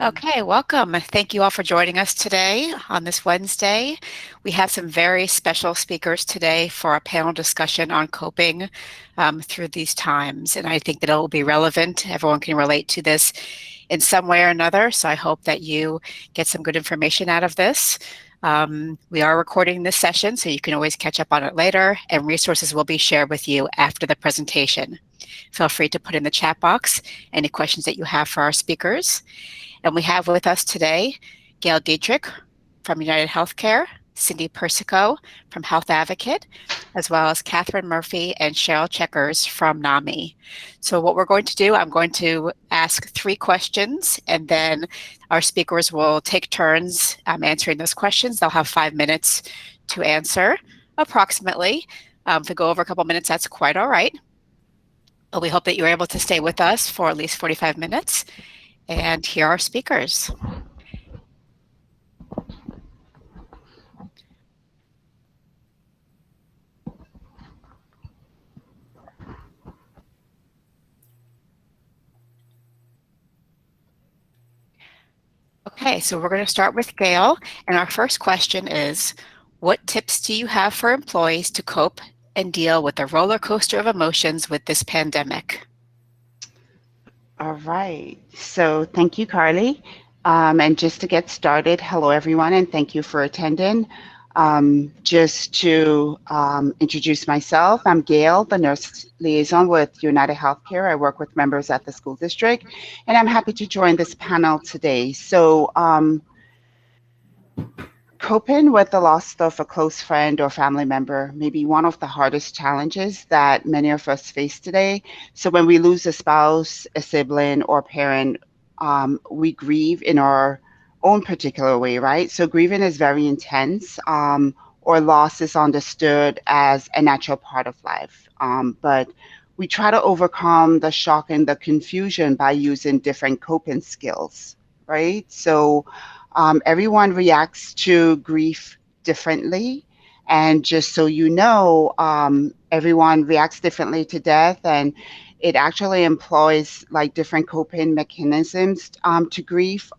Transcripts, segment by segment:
Okay, welcome. Thank you all for joining us today on this Wednesday. We have some very special speakers today for a panel discussion on coping through these times. And I think that it will be relevant. Everyone can relate to this in some way or another. So I hope that you get some good information out of this. We are recording this session, so you can always catch up on it later, and resources will be shared with you after the presentation. Feel free to put in the chat box any questions that you have for our speakers. And we have with us today Gail Dietrich from United Healthcare, Cindy Persico from Health Advocate, as well as Catherine Murphy and Cheryl Checkers from NAMI. So what we're going to do, I'm going to ask 3 questions, and then our speakers will take turns answering those questions. They'll have 5 minutes to answer, approximately. If we go over a couple minutes, that's quite all right. But we hope that you're able to stay with us for at least 45 minutes. And here are our speakers. Okay, so we're going to start with Gail. And our first question is, what tips do you have for employees to cope and deal with the roller coaster of emotions with this pandemic? All right. So thank you, Carly. And just to get started, hello, everyone, and thank you for attending. Just to introduce myself, I'm Gail, the nurse liaison with United Healthcare. I work with members at the school district, and I'm happy to join this panel today. So coping with the loss of a close friend or family member may be one of the hardest challenges that many of us face today. So when we lose a spouse, a sibling, or parent, we grieve in our own particular way, right? So grieving is very intense, or loss is understood as a natural part of life. But we try to overcome the shock and the confusion by using different coping skills, right? So everyone reacts to grief differently. And just so you know, everyone reacts differently to death, and it actually employs like different coping mechanisms to grief.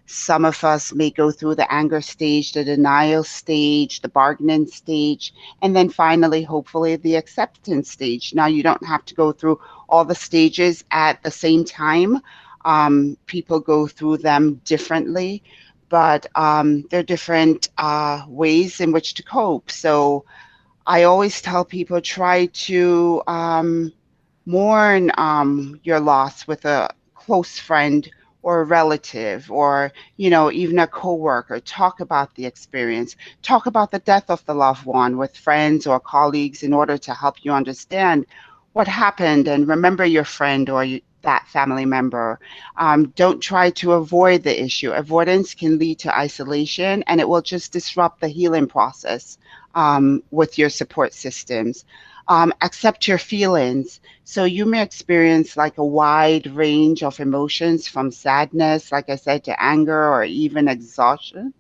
Some of us may go through the anger stage, the denial stage, the bargaining stage, and then finally, hopefully, the acceptance stage. Now, you don't have to go through all the stages at the same time. People go through them differently, but there are different ways in which to cope. So I always tell people try to mourn your loss with a close friend or a relative, or even a coworker. Talk about the experience, talk about the death of the loved one with friends or colleagues in order to help you understand what happened and remember your friend or that family member. Don't try to avoid the issue. Avoidance can lead to isolation, and it will just disrupt the healing process with your support systems. Accept your feelings. So you may experience like a wide range of emotions, from sadness, like I said, to anger or even exhaustion.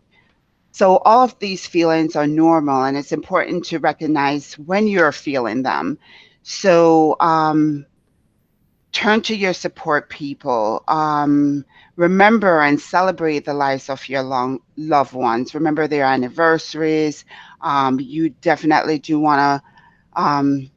So all of these feelings are normal, and it's important to recognize when you're feeling them. So turn to your support people. Remember and celebrate the lives of your loved ones. Remember their anniversaries. You definitely do want to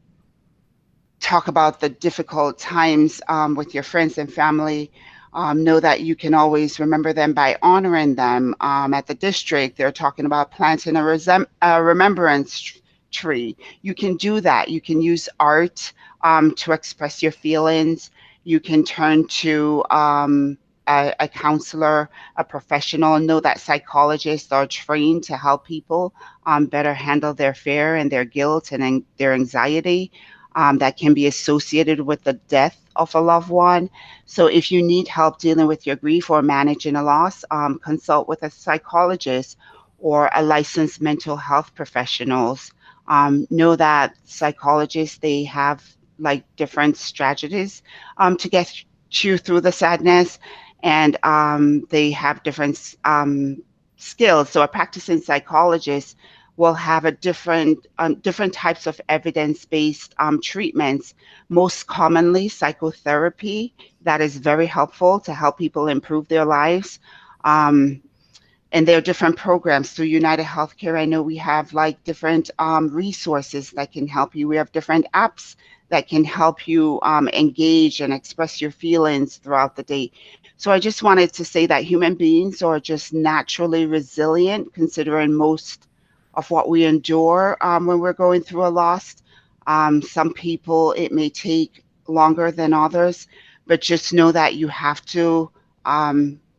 talk about the difficult times with your friends and family. Know that you can always remember them by honoring them. At the district, they're talking about planting a remembrance tree. You can do that. You can use art to express your feelings. You can turn to a counselor, a professional. Know that psychologists are trained to help people better handle their fear and their guilt and their anxiety that can be associated with the death of a loved one. So, if you need help dealing with your grief or managing a loss, consult with a psychologist or a licensed mental health professionals. Know that psychologists, they have like different strategies to get you through the sadness, and they have different skills. So, a practicing psychologist will have a different types of evidence-based treatments. Most commonly, psychotherapy that is very helpful to help people improve their lives. Um, and there are different programs through United Healthcare. I know we have like different resources that can help you. We have different apps that can help you engage and express your feelings throughout the day. So I just wanted to say that human beings are just naturally resilient, considering most of what we endure when we're going through a loss. Some people, it may take longer than others, but just know that you have to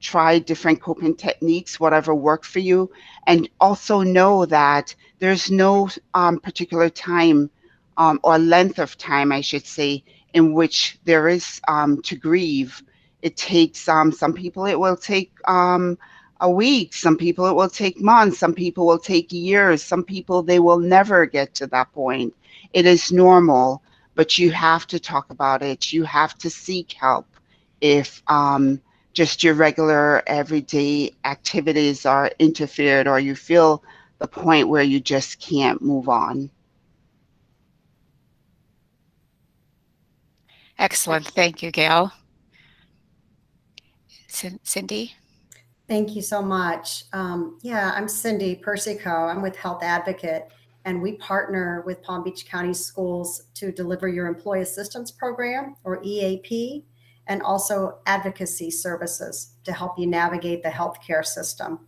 try different coping techniques, whatever work for you. And also know that there's no particular time or length of time, I should say, in which there is to grieve. It takes some people, it will take a week, some people, it will take months, some people will take years, some people, they will never get to that point. It is normal, but you have to talk about it. You have to seek help if just your regular everyday activities are interfered or you feel the point where you just can't move on. Excellent. Thank you, Gail. Cindy? Thank you so much. Yeah, I'm Cindy Persico. I'm with Health Advocate, and we partner with Palm Beach County Schools to deliver your Employee Assistance Program, or EAP, and also advocacy services to help you navigate the healthcare system.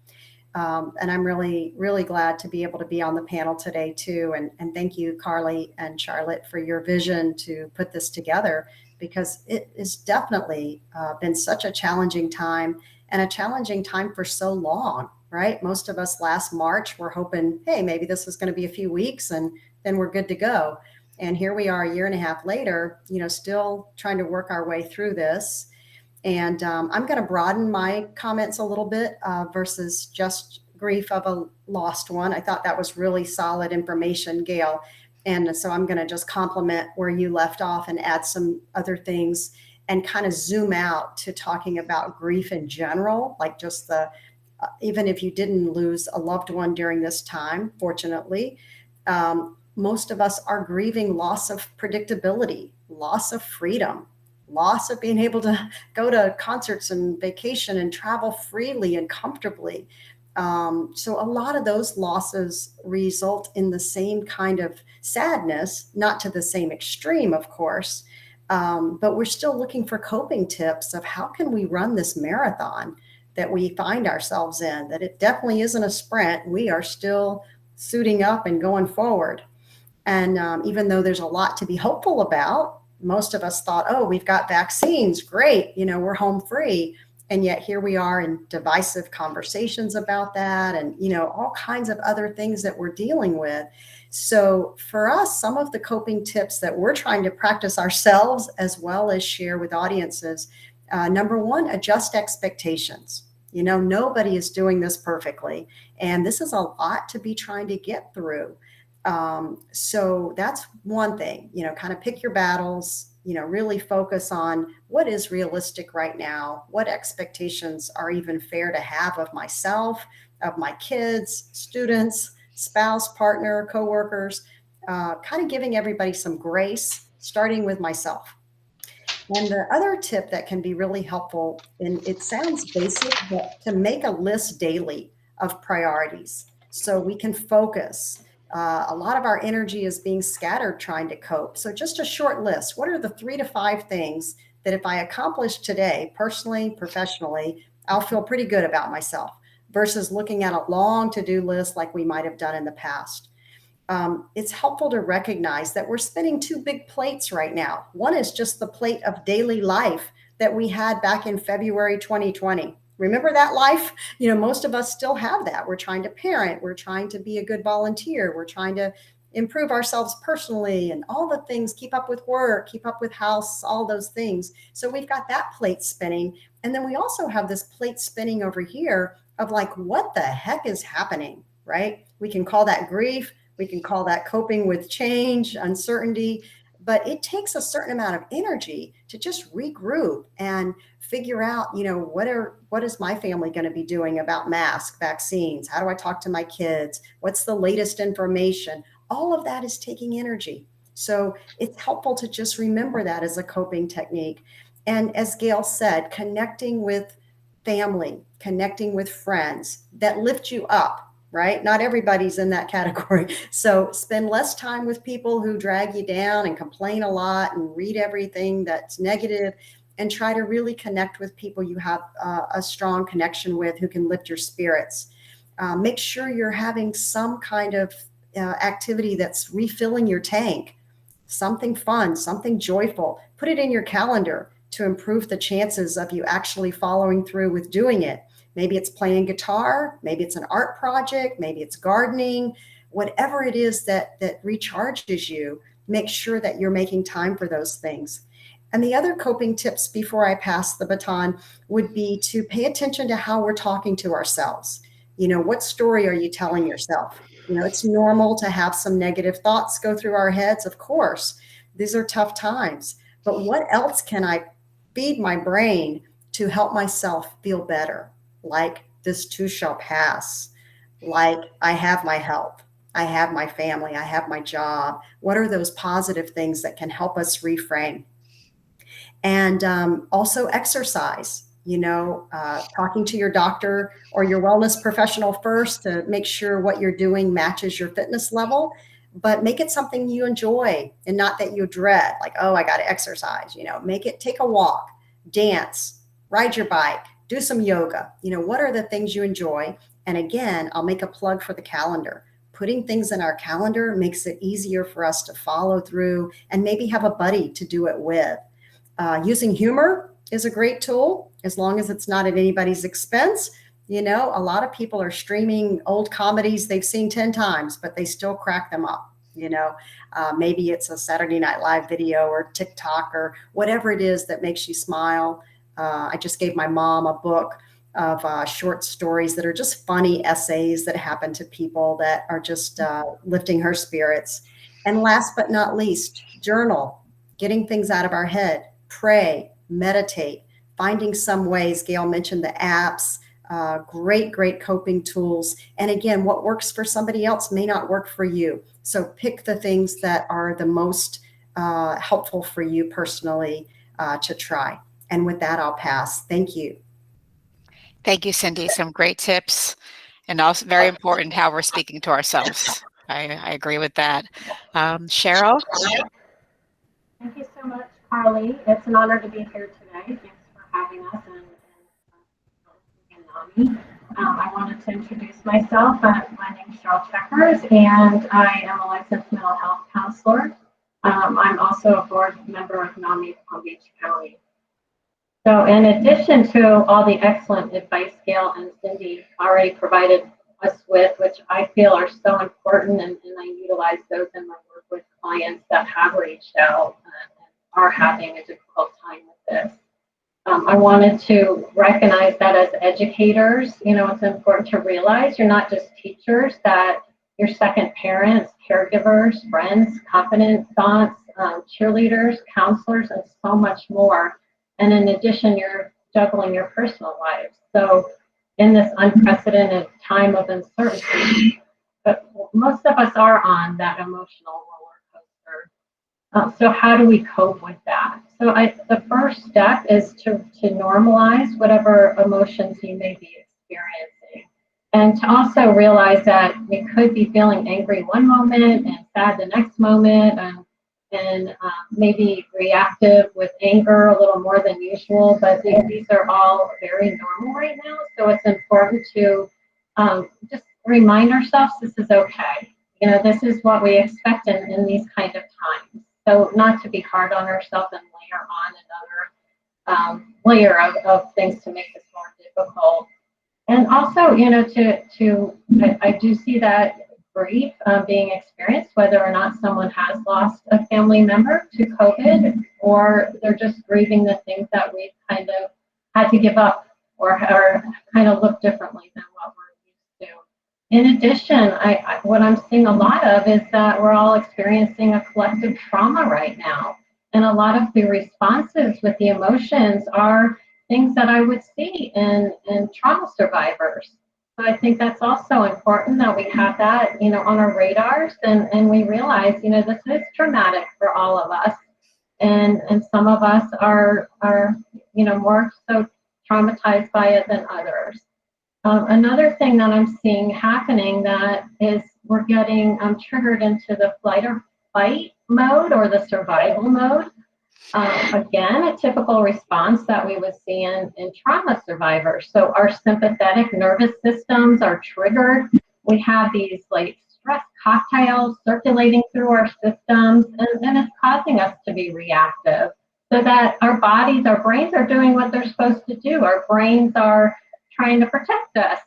And I'm really, really glad to be able to be on the panel today, too. And thank you, Carly and Charlotte, for your vision to put this together, because it has definitely been such a challenging time, and a challenging time for so long, right? Most of us last March were hoping, hey, maybe this is going to be a few weeks and then we're good to go. And here we are a year and a half later, still trying to work our way through this. And I'm going to broaden my comments a little bit versus just grief of a lost one. I thought that was really solid information, Gail. And so I'm going to just complement where you left off and add some other things and kind of zoom out to talking about grief in general, like just even if you didn't lose a loved one during this time, fortunately, most of us are grieving loss of predictability, loss of freedom, loss of being able to go to concerts and vacation and travel freely and comfortably. So a lot of those losses result in the same kind of sadness, not to the same extreme, of course, but we're still looking for coping tips of how can we run this marathon that we find ourselves in, that it definitely isn't a sprint. We are still suiting up and going forward. And even though there's a lot to be hopeful about, most of us thought, oh, we've got vaccines, great, we're home free. And yet here we are in divisive conversations about that, and all kinds of other things that we're dealing with. So for us, some of the coping tips that we're trying to practice ourselves as well as share with audiences, number one, adjust expectations. Nobody is doing this perfectly, and this is a lot to be trying to get through. So that's one thing, kind of pick your battles, really focus on what is realistic right now, what expectations are even fair to have of myself, of my kids, students, spouse, partner, coworkers, kind of giving everybody some grace, starting with myself. And the other tip that can be really helpful, and it sounds basic, but to make a list daily of priorities so we can focus. A lot of our energy is being scattered trying to cope. So just a short list. What are the 3 to 5 things that if I accomplish today, personally, professionally, I'll feel pretty good about myself, versus looking at a long to-do list like we might have done in the past. It's helpful to recognize that we're spinning 2 big plates right now. One is just the plate of daily life that we had back in February 2020. Remember that life? Most of us still have that. We're trying to parent, we're trying to be a good volunteer, we're trying to improve ourselves personally and all the things, keep up with work, keep up with house, all those things. So we've got that plate spinning. And then we also have this plate spinning over here of like, what the heck is happening, right? We can call that grief. We can call that coping with change, uncertainty. but it takes a certain amount of energy to just regroup and figure out, what is my family going to be doing about masks, vaccines? How do I talk to my kids? What's the latest information? All of that is taking energy. So it's helpful to just remember that as a coping technique. And as Gail said, connecting with family, connecting with friends that lift you up, right? Not everybody's in that category. So spend less time with people who drag you down and complain a lot and read everything that's negative, and try to really connect with people you have a strong connection with who can lift your spirits. Make sure you're having some kind of activity that's refilling your tank, something fun, something joyful. Put it in your calendar to improve the chances of you actually following through with doing it. Maybe it's playing guitar, maybe it's an art project, maybe it's gardening, whatever it is that recharges you, make sure that you're making time for those things. And the other coping tips before I pass the baton would be to pay attention to how we're talking to ourselves. What story are you telling yourself? It's normal to have some negative thoughts go through our heads, of course. These are tough times. But what else can I feed my brain to help myself feel better? Like, this too shall pass. Like, I have my health. I have my family. I have my job. What are those positive things that can help us reframe? And also exercise, talking to your doctor or your wellness professional first to make sure what you're doing matches your fitness level, but make it something you enjoy and not that you dread, like, oh, I got to exercise. Take a walk, dance, ride your bike, do some yoga. What are the things you enjoy? And again, I'll make a plug for the calendar. Putting things in our calendar makes it easier for us to follow through and maybe have a buddy to do it with. Using humor is a great tool, as long as it's not at anybody's expense. A lot of people are streaming old comedies they've seen 10 times, but they still crack them up. Maybe it's a Saturday Night Live video or TikTok or whatever it is that makes you smile. I just gave my mom a book of short stories that are just funny essays that happen to people that are just lifting her spirits. And last but not least, journal, getting things out of our head. Pray, meditate, finding some ways. Gail mentioned the apps, great coping tools. And again, what works for somebody else may not work for you. So pick the things that are the most helpful for you personally to try. And with that, I'll pass. Thank you. Thank you, Cindy. Some great tips, and also very important how we're speaking to ourselves. I agree with that. Cheryl? Thank you so much, Carly. It's an honor to be here today. Thanks for having us and NAMI. I wanted to introduce myself. My name is Cheryl Checkers, and I am a licensed mental health counselor. I'm also a board member of NAMI Palm Beach County. So in addition to all the excellent advice Gail and Cindy already provided us with, which I feel are so important, and I utilize those in my work with clients that have reached out and are having a difficult time with this. I wanted to recognize that as educators, it's important to realize you're not just teachers, that you're second parents, caregivers, friends, confidant aunts, cheerleaders, counselors, and so much more. And in addition, you're juggling your personal lives. So in this unprecedented time of uncertainty, but most of us are on that emotional roller coaster. So how do we cope with that? So the first step is to normalize whatever emotions you may be experiencing. And to also realize that you could be feeling angry one moment and sad the next moment, and maybe reactive with anger a little more than usual, but these are all very normal right now. So it's important to just remind ourselves this is okay. This is what we expect in these kind of times. So not to be hard on ourselves and layer on another layer of things to make this more difficult. And also, I do see that grief being experienced, whether or not someone has lost a family member to COVID, or they're just grieving the things that we've kind of had to give up or kind of look differently than what we're used to. In addition, what I'm seeing a lot of is that we're all experiencing a collective trauma right now. And a lot of the responses with the emotions are things that I would see in trauma survivors. So I think that's also important that we have that, on our radars, and we realize, this is traumatic for all of us. And some of us are more so traumatized by it than others. Another thing that I'm seeing happening that is we're getting triggered into the flight or fight mode or the survival mode. Again, a typical response that we would see in trauma survivors. So our sympathetic nervous systems are triggered. We have these like stress cocktails circulating through our systems, and it's causing us to be reactive. So that our bodies, our brains are doing what they're supposed to do. Our brains are trying to protect us.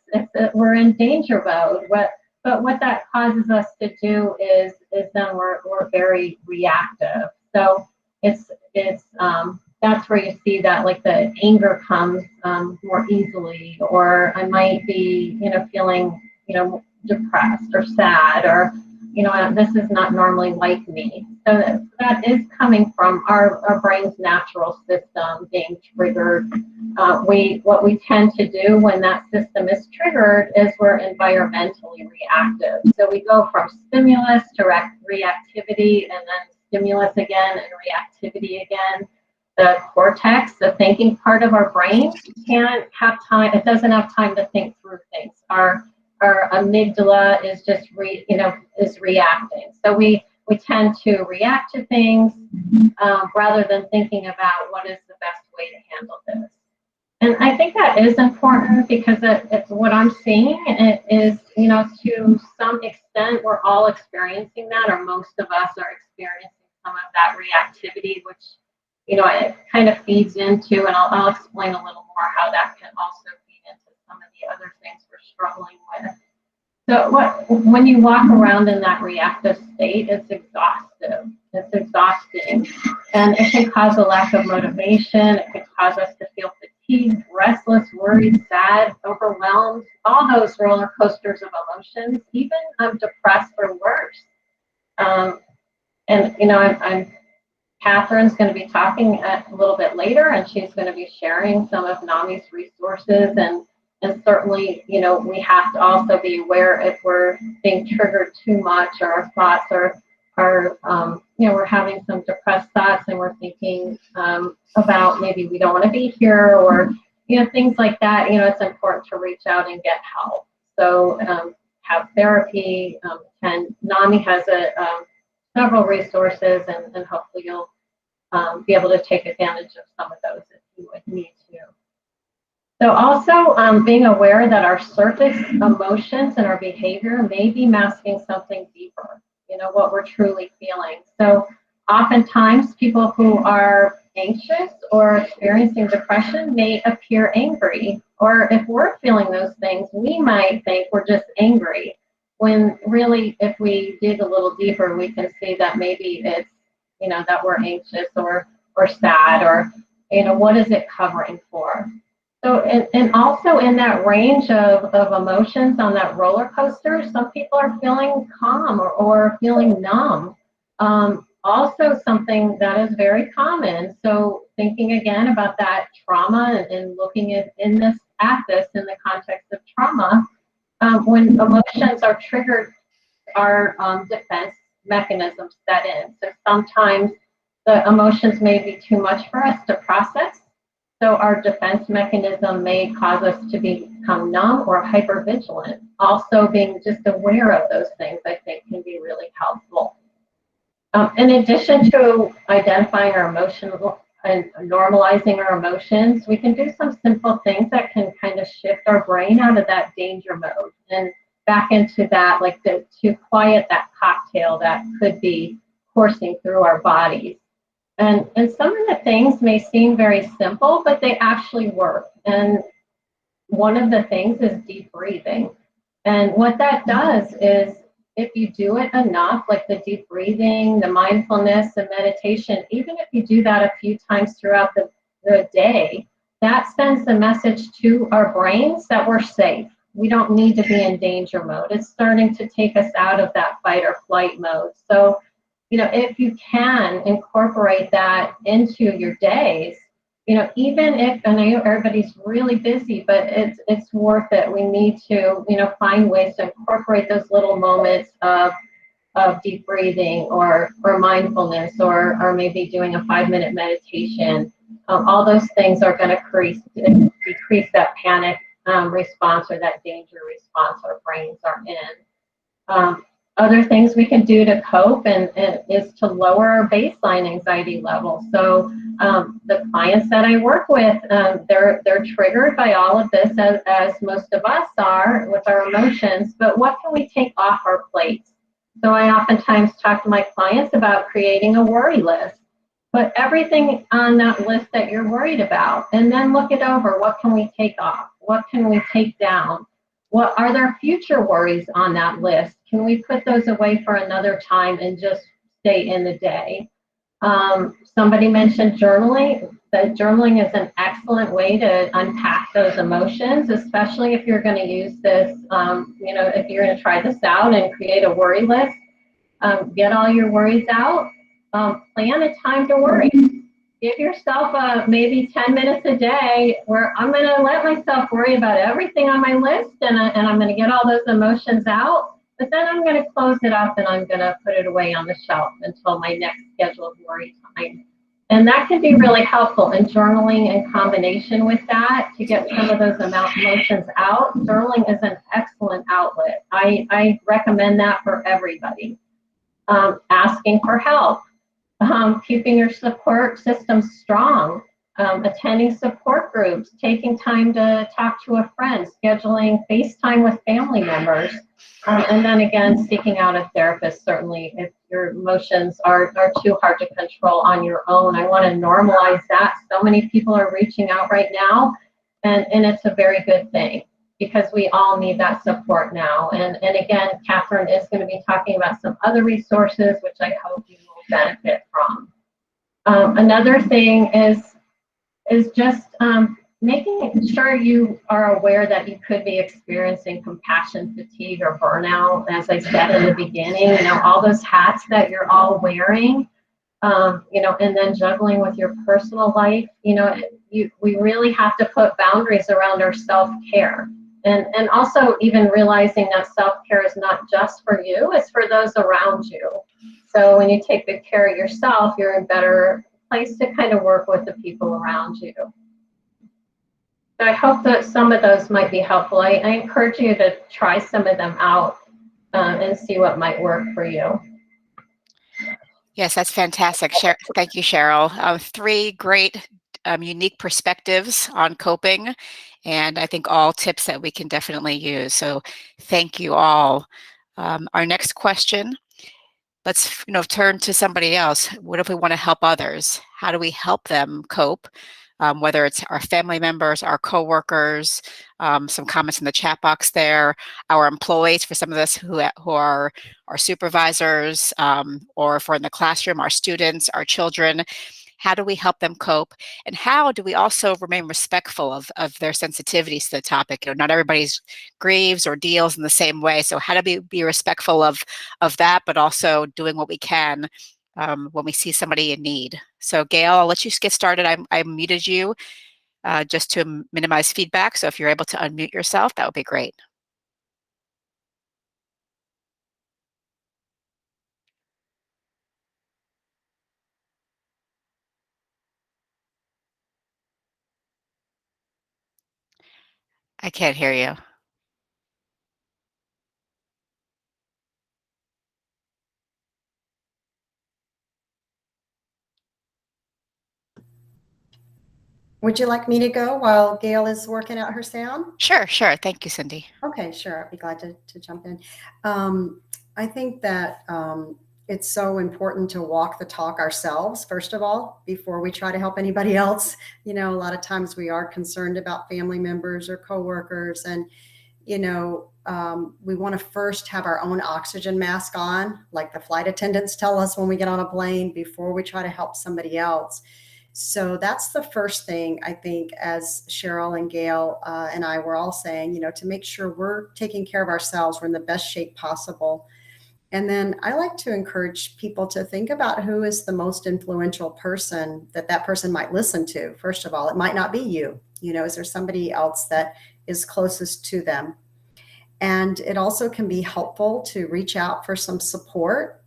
We're in danger mode. But what that causes us to do is then we're very reactive. So it's that's where you see that like the anger comes more easily, or I might be feeling depressed or sad, or this is not normally like me. So that is coming from our brain's natural system being triggered. What we tend to do when that system is triggered is we're environmentally reactive. So we go from stimulus to reactivity, and then stimulus again and reactivity again. The cortex, the thinking part of our brain, can't have time. It doesn't have time to think through things. Our amygdala is just is reacting. So we tend to react to things rather than thinking about what is the best way to handle this. And I think that is important because it's what I'm seeing is, to some extent, we're all experiencing that, or most of us are experiencing some of that reactivity, which, it kind of feeds into, and I'll explain a little more how that can also feed into some of the other things we're struggling with. So when you walk around in that reactive state, it's exhaustive. It's exhausting. And it can cause a lack of motivation. It can cause us to feel fatigued, restless, worried, sad, overwhelmed, all those roller coasters of emotions, even depressed or worse. I'm Catherine's going to be talking a little bit later, and she's going to be sharing some of NAMI's resources, and certainly, we have to also be aware if we're being triggered too much, or our thoughts are we're having some depressed thoughts, and we're thinking about maybe we don't want to be here, or things like that. It's important to reach out and get help. So have therapy. And NAMI has several resources, and hopefully you'll be able to take advantage of some of those if you would need to. So also being aware that our surface emotions and our behavior may be masking something deeper, what we're truly feeling. So oftentimes people who are anxious or experiencing depression may appear angry, or if we're feeling those things, we might think we're just angry, when really if we dig a little deeper, we can see that maybe it's, that we're anxious or sad, or, what is it covering for? So, and also in that range of emotions on that roller coaster, some people are feeling calm or feeling numb. Also something that is very common. So thinking again about that trauma and looking at this in the context of trauma, when emotions are triggered, our defense mechanisms set in. So sometimes the emotions may be too much for us to process. So our defense mechanism may cause us to become numb or hypervigilant. Also being just aware of those things, I think, can be really helpful. In addition to identifying our emotions and normalizing our emotions, we can do some simple things that can kind of shift our brain out of that danger mode and back into that, like to quiet that cocktail that could be coursing through our bodies. And some of the things may seem very simple, but they actually work. And one of the things is deep breathing. And what that does is, if you do it enough, like the deep breathing, the mindfulness, the meditation, even if you do that a few times throughout the day, that sends the message to our brains that we're safe. we don't need to be in danger mode. It's starting to take us out of that fight or flight mode. So, if you can incorporate that into your days, even if, and I know everybody's really busy, but it's worth it. We need to, find ways to incorporate those little moments of deep breathing or mindfulness or maybe doing a 5-minute meditation. All those things are going to decrease that panic response or that danger response our brains are in. Other things we can do to cope and is to lower our baseline anxiety level. So the clients that I work with, they're triggered by all of this, as most of us are with our emotions. But what can we take off our plates? So I oftentimes talk to my clients about creating a worry list. Put everything on that list that you're worried about, and then look it over. What can we take off? What can we take down? What are there future worries on that list? Can we put those away for another time and just stay in the day? Somebody mentioned journaling. That journaling is an excellent way to unpack those emotions, especially if you're going to use this, if you're going to try this out and create a worry list. Get all your worries out. Plan a time to worry. Give yourself maybe 10 minutes a day where I'm going to let myself worry about everything on my list, and I'm going to get all those emotions out, but then I'm going to close it up and I'm going to put it away on the shelf until my next scheduled worry time. And that can be really helpful in journaling in combination with that to get some of those emotions out. Journaling is an excellent outlet. I recommend that for everybody. Asking for help. Keeping your support system strong, attending support groups, taking time to talk to a friend, scheduling FaceTime with family members, and then again, seeking out a therapist, certainly if your emotions are too hard to control on your own. I want to normalize that. So many people are reaching out right now, and it's a very good thing, because we all need that support now. And again, Catherine is going to be talking about some other resources, which I hope you will benefit from. Another thing is just making sure you are aware that you could be experiencing compassion fatigue or burnout. As I said in the beginning, all those hats that you're all wearing, and then juggling with your personal life, we really have to put boundaries around our self-care. And also even realizing that self-care is not just for you, it's for those around you. So when you take good care of yourself, you're in a better place to kind of work with the people around you. So I hope that some of those might be helpful. I encourage you to try some of them out and see what might work for you. Yes, that's fantastic. Thank you, Cheryl. 3 great, unique perspectives on coping, and I think all tips that we can definitely use. So thank you all. Our next question, let's turn to somebody else. What if we want to help others? How do we help them cope? Whether it's our family members, our coworkers, some comments in the chat box there, our employees, for some of us who are our supervisors, or if we're in the classroom, our students, our children. How do we help them cope? And how do we also remain respectful of their sensitivities to the topic? Not everybody's grieves or deals in the same way. So how do we be respectful of that, but also doing what we can when we see somebody in need? So Gail, I'll let you get started. I muted you just to minimize feedback. So if you're able to unmute yourself, that would be great. I can't hear you. Would you like me to go while Gail is working out her sound? Sure. Thank you, Cindy. Okay, sure. I'd be glad to jump in. I think that it's so important to walk the talk ourselves, first of all, before we try to help anybody else. A lot of times we are concerned about family members or coworkers, and, we want to first have our own oxygen mask on, like the flight attendants tell us when we get on a plane, before we try to help somebody else. So that's the first thing, I think, as Cheryl and Gail and I were all saying, to make sure we're taking care of ourselves, we're in the best shape possible. And then I like to encourage people to think about who is the most influential person that that person might listen to. First of all, it might not be you. Is there somebody else that is closest to them? And it also can be helpful to reach out for some support.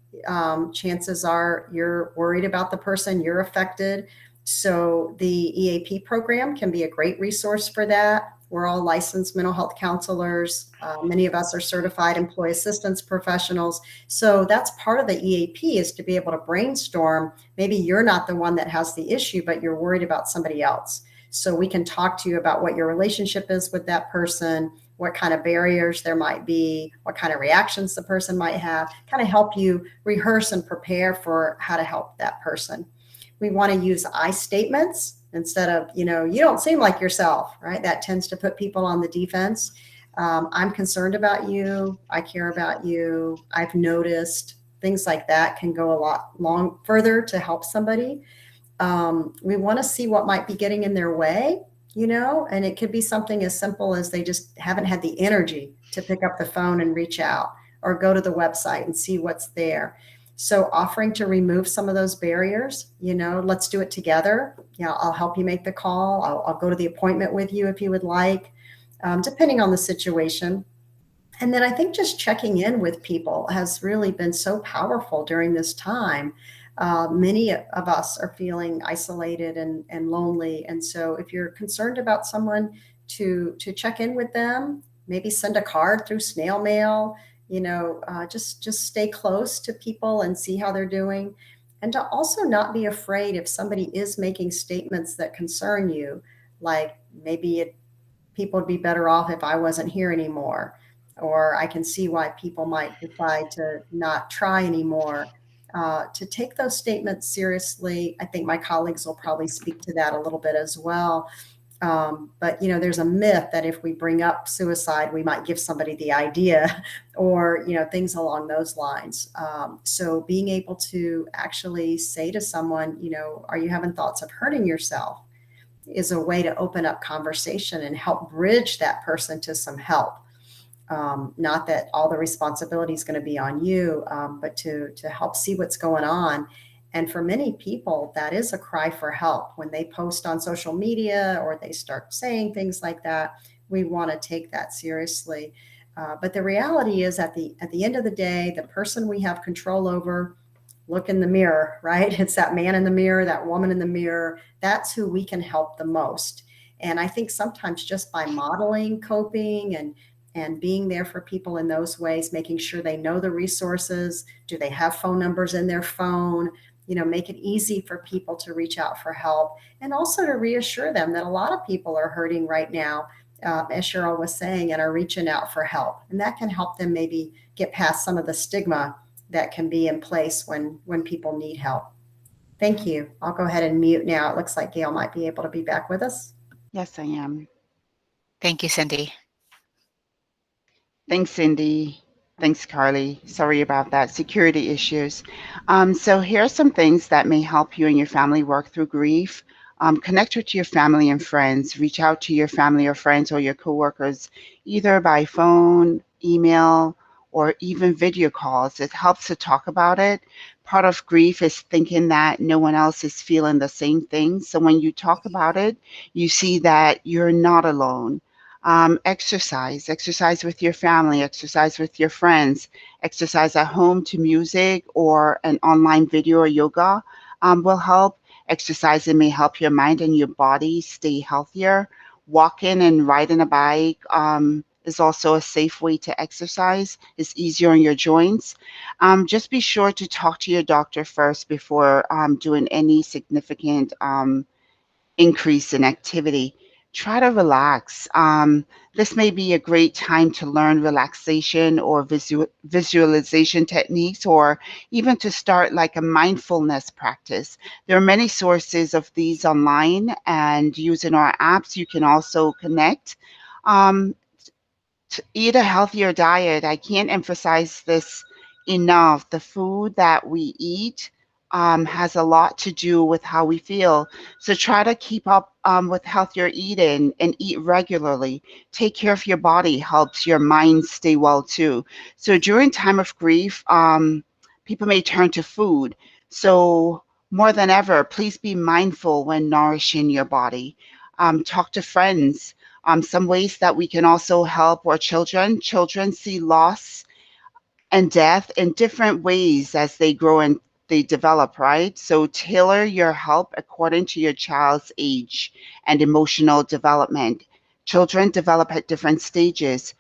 Chances are you're worried about the person, you're affected. So the EAP program can be a great resource for that. We're all licensed mental health counselors. Many of us are certified employee assistance professionals. So that's part of the EAP, is to be able to brainstorm. Maybe you're not the one that has the issue, but you're worried about somebody else. So we can talk to you about what your relationship is with that person, what kind of barriers there might be, what kind of reactions the person might have, kind of help you rehearse and prepare for how to help that person. We want to use I statements instead of, you don't seem like yourself, right? That tends to put people on the defense. I'm concerned about you. I care about you. I've noticed. Things like that can go a lot further to help somebody. We want to see what might be getting in their way, and it could be something as simple as they just haven't had the energy to pick up the phone and reach out or go to the website and see what's there. So offering to remove some of those barriers, let's do it together. I'll help you make the call. I'll go to the appointment with you if you would like, depending on the situation. And then I think just checking in with people has really been so powerful during this time. Many of us are feeling isolated and lonely. And so if you're concerned about someone, to check in with them, maybe send a card through snail mail, just stay close to people and see how they're doing. And to also not be afraid if somebody is making statements that concern you, like maybe people would be better off if I wasn't here anymore, or I can see why people might decide to not try anymore. To take those statements seriously, I think my colleagues will probably speak to that a little bit as well. But there's a myth that if we bring up suicide, we might give somebody the idea, or things along those lines. So being able to actually say to someone, are you having thoughts of hurting yourself, is a way to open up conversation and help bridge that person to some help. Not that all the responsibility is going to be on you, but to help see what's going on. And for many people, that is a cry for help. When they post on social media or they start saying things like that, we want to take that seriously. But the reality is, at the end of the day, the person we have control over, look in the mirror, right? It's that man in the mirror, that woman in the mirror. That's who we can help the most. And I think sometimes just by modeling coping and being there for people in those ways, making sure they know the resources, do they have phone numbers in their phone, make it easy for people to reach out for help, and also to reassure them that a lot of people are hurting right now, as Cheryl was saying, and are reaching out for help. And that can help them maybe get past some of the stigma that can be in place when people need help. Thank you. I'll go ahead and mute now. It looks like Gail might be able to be back with us. Yes, I am. Thank you, Cindy. Thanks, Cindy. Thanks, Carly. Sorry about that. Security issues. So here are some things that may help you and your family work through grief. Connect with your family and friends. Reach out to your family or friends or your coworkers, either by phone, email, or even video calls. It helps to talk about it. Part of grief is thinking that no one else is feeling the same thing. So when you talk about it, you see that you're not alone. Exercise with your family, exercise with your friends, exercise at home to music or an online video or yoga will help. Exercising may help your mind and your body stay healthier. Walking and riding a bike is also a safe way to exercise. It's easier on your joints. Just be sure to talk to your doctor first before doing any significant increase in activity. Try to relax. This may be a great time to learn relaxation or visualization techniques, or even to start like a mindfulness practice. There are many sources of these online, and using our apps, you can also connect. To eat a healthier diet, I can't emphasize this enough. The food that we eat has a lot to do with how we feel. So try to keep up with healthier eating and eat regularly. Take care of your body helps your mind stay well too. So during time of grief, people may turn to food. So more than ever, please be mindful when nourishing your body. Talk to friends. Some ways that we can also help our children. Children see loss and death in different ways as they grow and they develop, right? So tailor your help according to your child's age and emotional development. Children develop at different stages.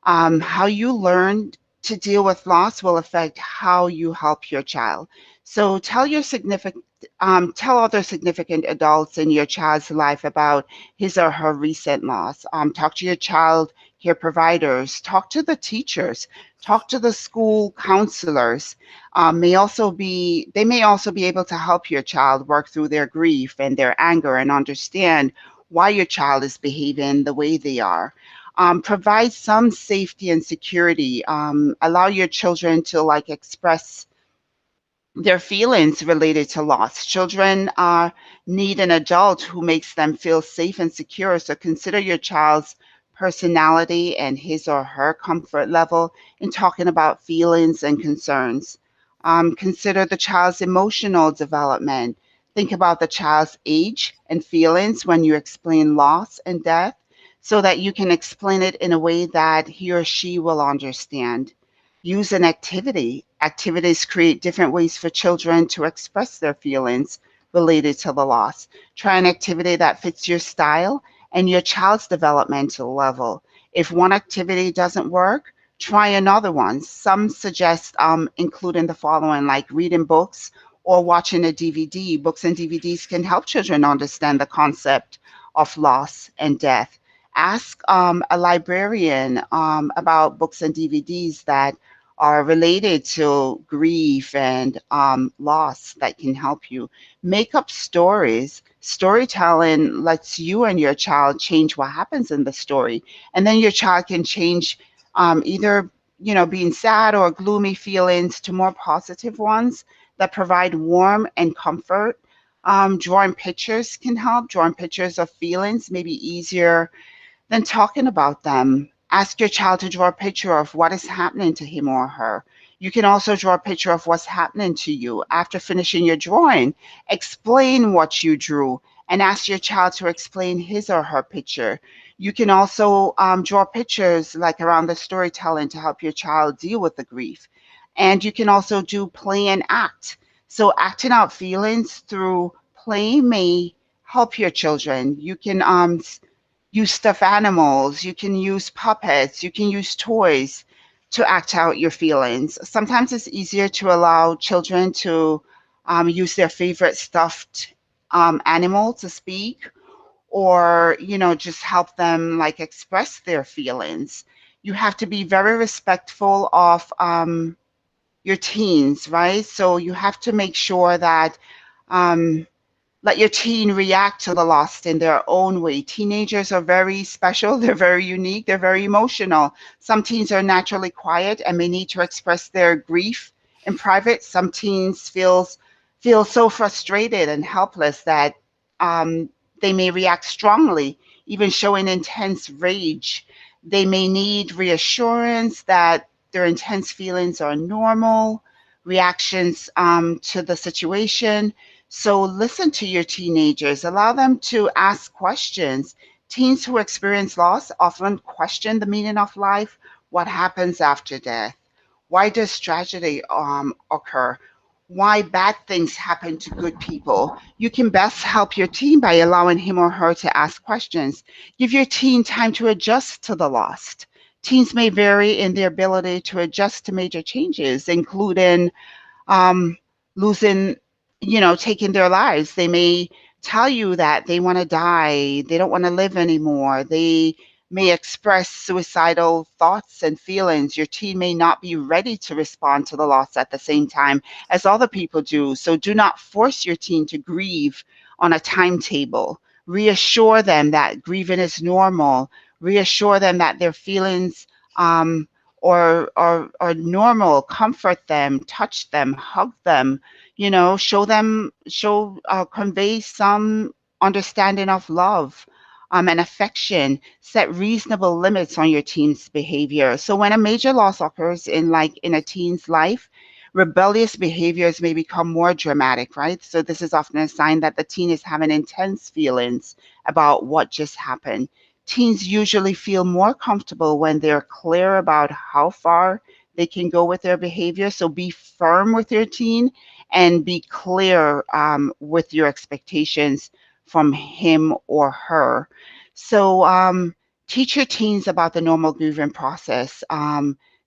How you learn to deal with loss will affect how you help your child. So tell other significant adults in your child's life about his or her recent loss. Talk to your child care providers. Talk to the teachers. Talk to the school counselors. They may also be able to help your child work through their grief and their anger and understand why your child is behaving the way they are. Provide some safety and security. Allow your children to like express their feelings related to loss. Children need an adult who makes them feel safe and secure. So consider your child's personality and his or her comfort level in talking about feelings and concerns. Consider the child's emotional development. Think about the child's age and feelings when you explain loss and death so that you can explain it in a way that he or she will understand. Use an activity. Activities create different ways for children to express their feelings related to the loss. Try an activity that fits your style and your child's developmental level. If one activity doesn't work, try another one. Some suggest including the following, like reading books or watching a DVD. Books and DVDs can help children understand the concept of loss and death. Ask a librarian about books and DVDs that are related to grief and loss that can help you. Make up stories. Storytelling lets you and your child change what happens in the story. And then your child can change either being sad or gloomy feelings to more positive ones that provide warmth and comfort. Drawing pictures can help. Drawing pictures of feelings may be easier then talking about them, ask your child to draw a picture of what is happening to him or her. You can also draw a picture of what's happening to you. After finishing your drawing, explain what you drew and ask your child to explain his or her picture. You can also draw pictures like around the storytelling to help your child deal with the grief. And you can also do play and act. So acting out feelings through play may help your children. You can use stuffed animals, you can use puppets, you can use toys to act out your feelings. Sometimes it's easier to allow children to use their favorite stuffed animal to speak or, just help them like express their feelings. You have to be very respectful of your teens, right? So you have to make sure that um, let your teen react to the loss in their own way. Teenagers are very special, they're very unique, they're very emotional. Some teens are naturally quiet and may need to express their grief in private. Some teens feel so frustrated and helpless that they may react strongly, even showing intense rage. They may need reassurance that their intense feelings are normal reactions to the situation. So listen to your teenagers, allow them to ask questions. Teens who experience loss often question the meaning of life, what happens after death, why does tragedy occur, why bad things happen to good people. You can best help your teen by allowing him or her to ask questions. Give your teen time to adjust to the loss. Teens may vary in their ability to adjust to major changes, including um, losing, taking their lives. They may tell you that they want to die, they don't want to live anymore. They may express suicidal thoughts and feelings. Your teen may not be ready to respond to the loss at the same time as other people do. So do not force your teen to grieve on a timetable. Reassure them that grieving is normal. Reassure them that their feelings or normal, comfort them, touch them, hug them, convey some understanding of love and affection. Set reasonable limits on your teen's behavior. So when a major loss occurs in a teen's life, rebellious behaviors may become more dramatic, right? So this is often a sign that the teen is having intense feelings about what just happened. Teens usually feel more comfortable when they're clear about how far they can go with their behavior. So be firm with your teen and be clear with your expectations from him or her. So teach your teens about the normal grieving process.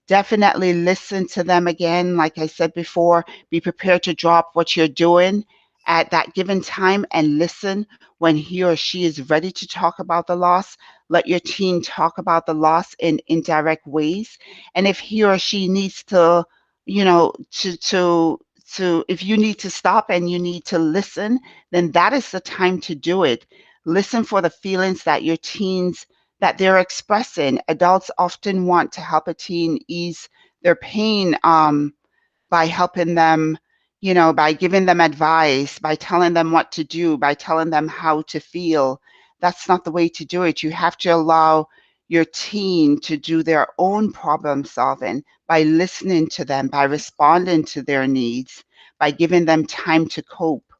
Definitely listen to them again. Like I said before, be prepared to drop what you're doing at that given time and listen when he or she is ready to talk about the loss. Let your teen talk about the loss in indirect ways. And if he or she needs to, if you need to stop and you need to listen, then that is the time to do it. Listen for the feelings that your teens that they're expressing. Adults often want to help a teen ease their pain by helping them, by giving them advice, by telling them what to do, by telling them how to feel. That's not the way to do it. You have to allow your teen to do their own problem solving by listening to them, by responding to their needs, by giving them time to cope.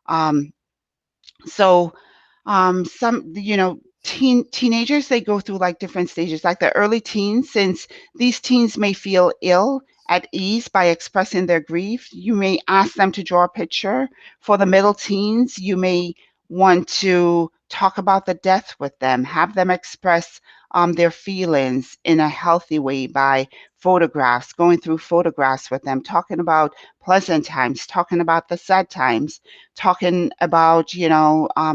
Um, so teenagers, they go through like different stages, like the early teens. Since these teens may feel ill at ease by expressing their grief, you may ask them to draw a picture. For the middle teens, you may want to talk about the death with them, have them express their feelings in a healthy way by photographs, going through photographs with them, talking about pleasant times, talking about the sad times, talking about,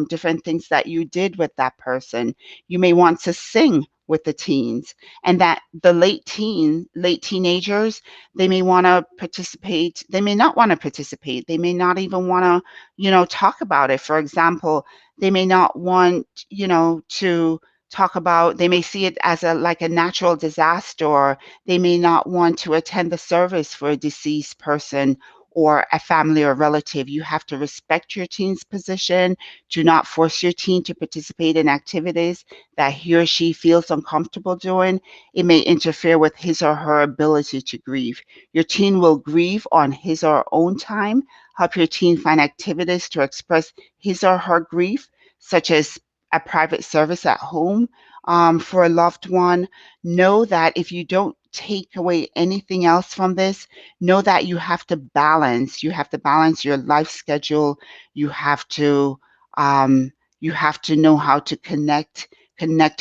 different things that you did with that person. You may want to sing with the teens, and that the late teenagers, they may want to participate. They may not want to participate. They may not even want to, talk about it. For example, they may not want, to talk about, they may see it as like a natural disaster, or they may not want to attend the service for a deceased person or a family or relative. You have to respect your teen's position. Do not force your teen to participate in activities that he or she feels uncomfortable doing. It may interfere with his or her ability to grieve. Your teen will grieve on his or her own time. Help your teen find activities to express his or her grief, such as a private service at home for a loved one. Know that if you don't take away anything else from this, know that you have to balance. You have to balance your life schedule. You have to know how to connect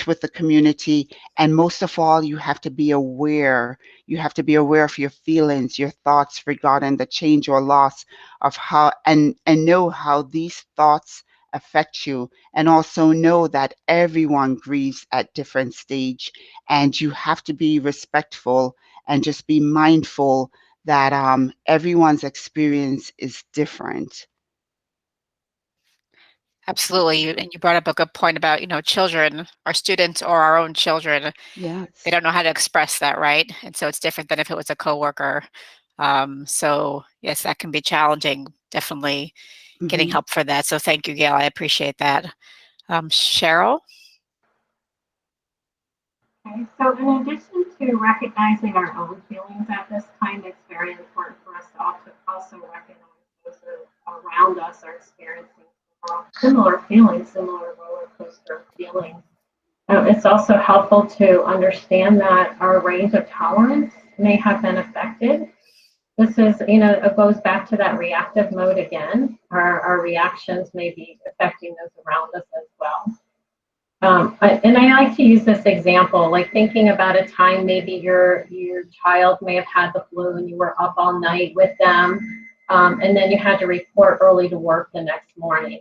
with the community, and most of all, you have to be aware. You have to be aware of your feelings, your thoughts regarding the change or loss of how, and know how these thoughts affect you, and also know that everyone grieves at different stage, and you have to be respectful and just be mindful that everyone's experience is different. Absolutely. And you brought up a good point about, children, our students or our own children, Yes. they don't know how to express that, right? And so it's different than if it was a coworker. So yes, that can be challenging. Definitely getting Mm-hmm. help for that. So thank you, Gail. I appreciate that. Cheryl? Okay, so in addition to recognizing our own feelings at this time, it's very important for us to also recognize those around us are experiencing similar feelings, similar roller coaster feelings. It's also helpful to understand that our range of tolerance may have been affected. This is, it goes back to that reactive mode again. Our reactions may be affecting those around us as well. And I like to use this example, like thinking about a time maybe your child may have had the flu and you were up all night with them, and then you had to report early to work the next morning.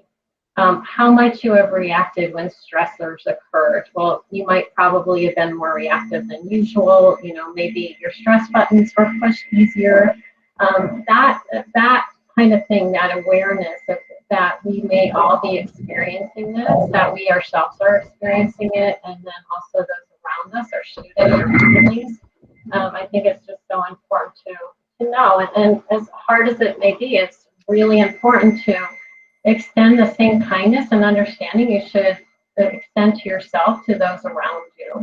How might you have reacted when stressors occurred? Well, you might probably have been more reactive than usual. Maybe your stress buttons were pushed easier. That kind of thing, that awareness of that we may all be experiencing this, that we ourselves are experiencing it, and then also those around us, our students, our families. I think it's just so important to know. And as hard as it may be, it's really important to extend the same kindness and understanding you should extend to yourself to those around you.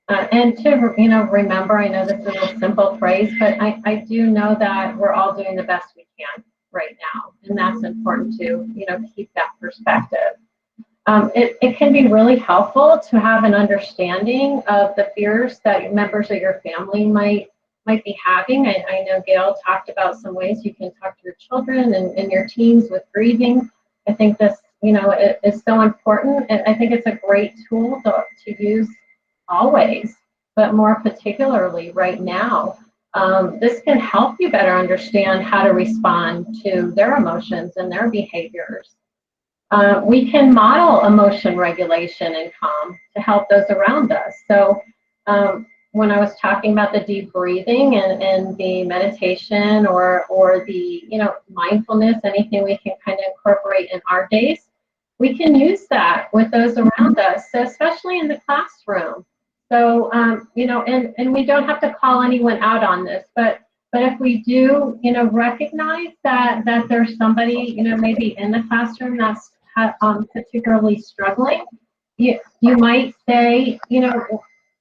And to, remember, I know this is a simple phrase, but I do know that we're all doing the best we can right now. And that's important to, keep that perspective. It can be really helpful to have an understanding of the fears that members of your family might be having. I know Gail talked about some ways you can talk to your children and your teens with grieving. I think this, it is so important. And I think it's a great tool to use always, but more particularly right now. This can help you better understand how to respond to their emotions and their behaviors. We can model emotion regulation and calm to help those around us. So when I was talking about the deep breathing and the meditation or the mindfulness, anything we can kind of incorporate in our days, we can use that with those around us, so especially in the classroom. So and we don't have to call anyone out on this, but if we do recognize that there's somebody maybe in the classroom that's particularly struggling, you might say,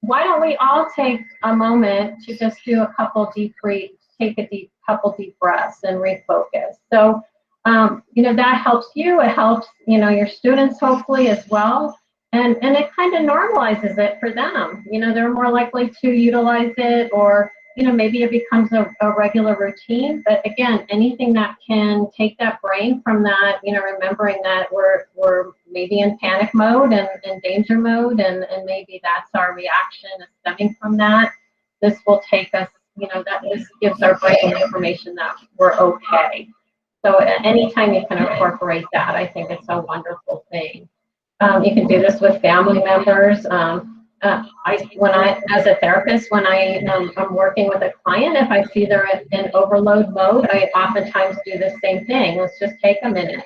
why don't we all take a moment to just do a couple couple deep breaths and refocus. So, that helps you. It helps, your students hopefully as well. And it kind of normalizes it for them. They're more likely to utilize it, or, maybe it becomes a regular routine. But again, anything that can take that brain from that, remembering that we're maybe in panic mode and danger mode, and maybe that's our reaction is stemming from that. This will take us, that this gives our brain the information that we're okay. So anytime you can incorporate that, I think it's a wonderful thing. You can do this with family members. As a therapist, when I'm working with a client, if I see they're in overload mode, I oftentimes do the same thing. Let's just take a minute.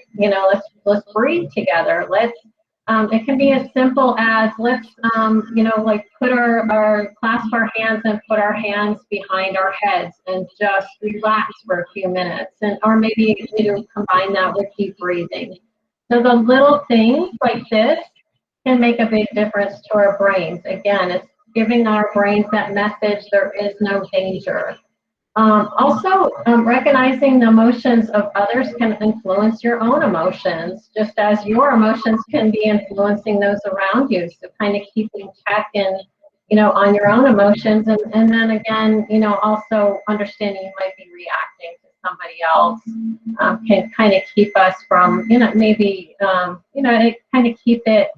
Let's breathe together. It can be as simple as let's clasp our hands and put our hands behind our heads and just relax for a few minutes, or maybe combine that with deep breathing. So the little things like this can make a big difference to our brains. Again, it's giving our brains that message there is no danger. Also, recognizing the emotions of others can influence your own emotions, just as your emotions can be influencing those around you. So kind of keeping check and, on your own emotions. And then again, also understanding you might be reacting to somebody else can kind of keep us from, maybe, it kind of keep it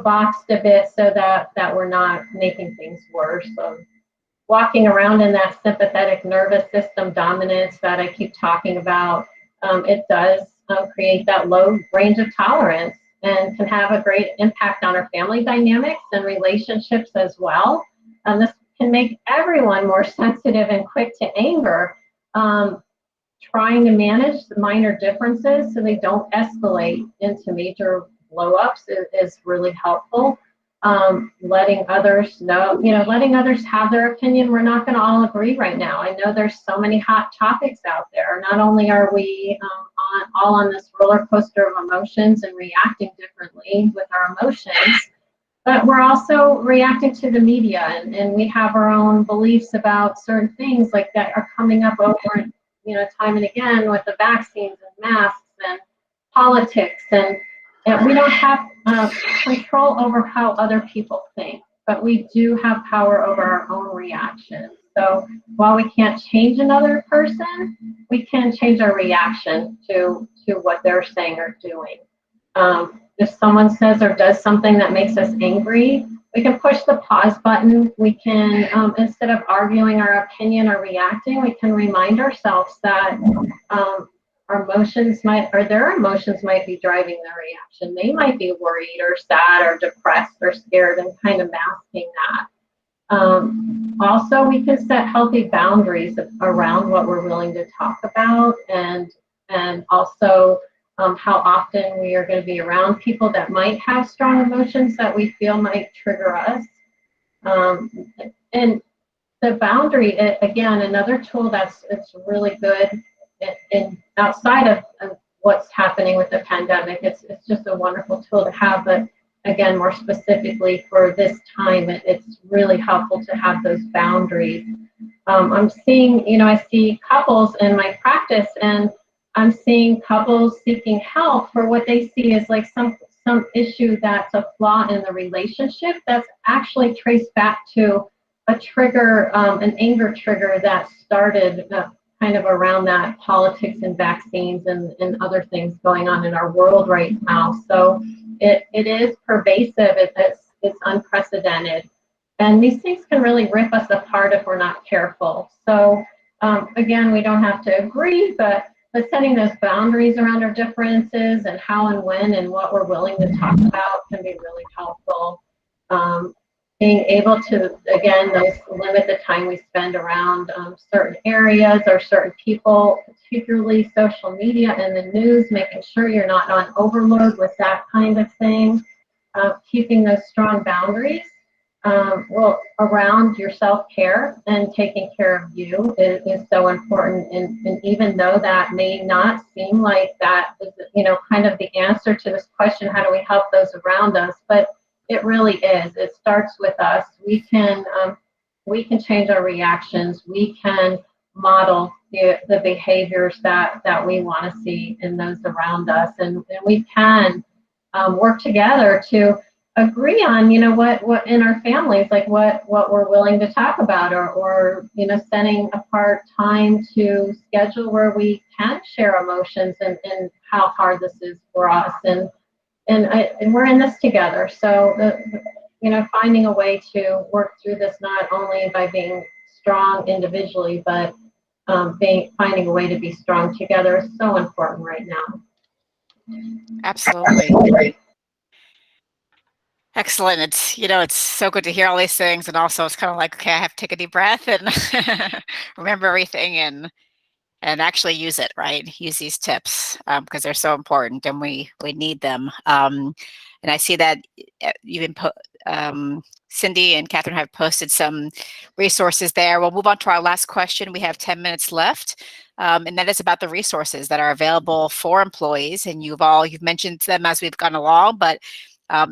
boxed a bit so that we're not making things worse. Walking around in that sympathetic nervous system dominance that I keep talking about, it does create that low range of tolerance and can have a great impact on our family dynamics and relationships as well. And this can make everyone more sensitive and quick to anger. Trying to manage the minor differences so they don't escalate into major blow-ups is really helpful. Letting others know, letting others have their opinion. We're not going to all agree right now. I know there's so many hot topics out there. Not only are we all on this roller coaster of emotions and reacting differently with our emotions, but we're also reacting to the media, and we have our own beliefs about certain things like that are coming up over, time and again with the vaccines and masks and politics, and we don't have control over how other people think, but we do have power over our own reactions. So while we can't change another person, we can change our reaction to what they're saying or doing. If someone says or does something that makes us angry, we can push the pause button. We can, instead of arguing our opinion or reacting, we can remind ourselves that our emotions their emotions might be driving their reaction. They might be worried or sad or depressed or scared, and kind of masking that. Also, we can set healthy boundaries around what we're willing to talk about, and also how often we are going to be around people that might have strong emotions that we feel might trigger us. And the boundary, again, another tool it's really good and outside of what's happening with the pandemic, it's just a wonderful tool to have. But again, more specifically for this time, it's really helpful to have those boundaries. I'm seeing, I see couples in my practice, and I'm seeing couples seeking help for what they see as like some issue that's a flaw in the relationship that's actually traced back to a trigger, an anger trigger that started kind of around that politics and vaccines and other things going on in our world right now. So it is pervasive. It's unprecedented. And these things can really rip us apart if we're not careful. So again, we don't have to agree, but setting those boundaries around our differences and how and when and what we're willing to talk about can be really helpful. Being able to, again, limit the time we spend around certain areas or certain people, particularly social media and the news, making sure you're not on overload with that kind of thing. Keeping those strong boundaries around your self-care and taking care of you is so important. And even though that may not seem like that is, kind of the answer to this question, how do we help those around us? But it really is. It starts with us. We can change our reactions. We can model the behaviors that we want to see in those around us, and we can work together to agree on, what in our families, like what we're willing to talk about, or setting apart time to schedule where we can share emotions and how hard this is for us, and we're in this together. So finding a way to work through this, not only by being strong individually, but finding a way to be strong together is so important right now. Absolutely. Excellent. It's so good to hear all these things. And also it's kind of like, okay, I have to take a deep breath and remember everything and actually use it, right? Use these tips because they're so important and we need them. And I see that even Cindy and Catherine have posted some resources there. We'll move on to our last question. We have 10 minutes left. And that is about the resources that are available for employees. And you've mentioned them as we've gone along, but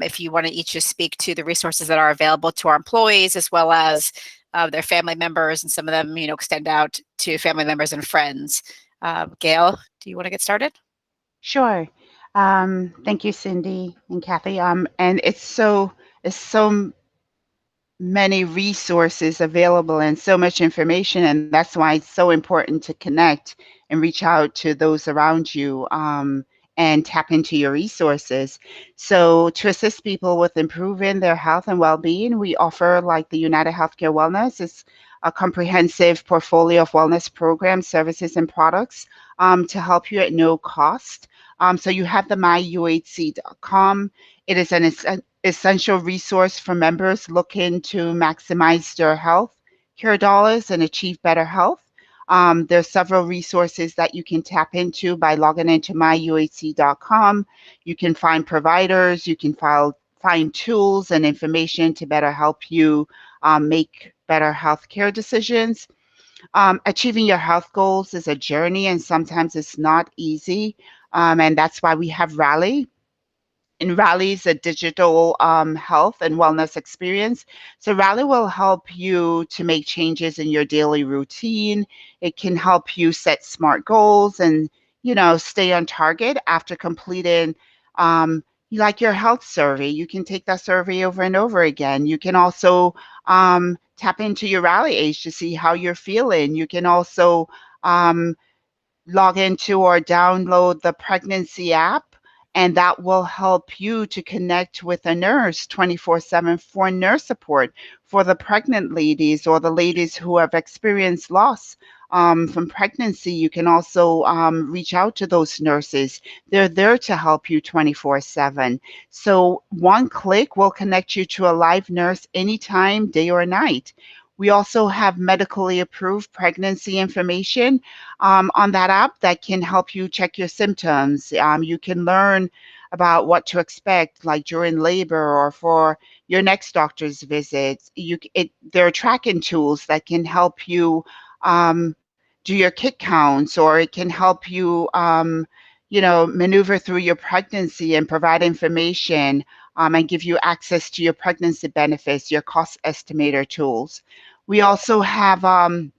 if you want to each just speak to the resources that are available to our employees as well as their family members, and some of them, extend out to family members and friends. Gail, do you want to get started? Sure. Thank you, Cindy and Kathy. And it's so many resources available and so much information, and that's why it's so important to connect and reach out to those around you and tap into your resources. So to assist people with improving their health and well-being, we offer, like, the United Healthcare Wellness. It's a comprehensive portfolio of wellness programs, services, and products to help you at no cost. So you have the myuhc.com. It is an essential resource for members looking to maximize their health care dollars and achieve better health. There's several resources that you can tap into by logging into myuhc.com. You can find providers, you can find tools and information to better help you make better healthcare decisions. Achieving your health goals is a journey, and sometimes it's not easy. And that's why we have Rally. And Rally is a digital health and wellness experience. So Rally will help you to make changes in your daily routine. It can help you set smart goals and, stay on target after completing like your health survey. You can take that survey over and over again. You can also tap into your Rally age to see how you're feeling. You can also log into or download the pregnancy app, and that will help you to connect with a nurse 24/7 for nurse support for the pregnant ladies or the ladies who have experienced loss from pregnancy. You can also reach out to those nurses. They're there to help you 24/7. So one click will connect you to a live nurse anytime, day or night. We also have medically approved pregnancy information on that app that can help you check your symptoms. You can learn about what to expect, like during labor or for your next doctor's visit. There are tracking tools that can help you do your kick counts, or it can help you, maneuver through your pregnancy and provide information, and give you access to your pregnancy benefits, your cost estimator tools. We also have the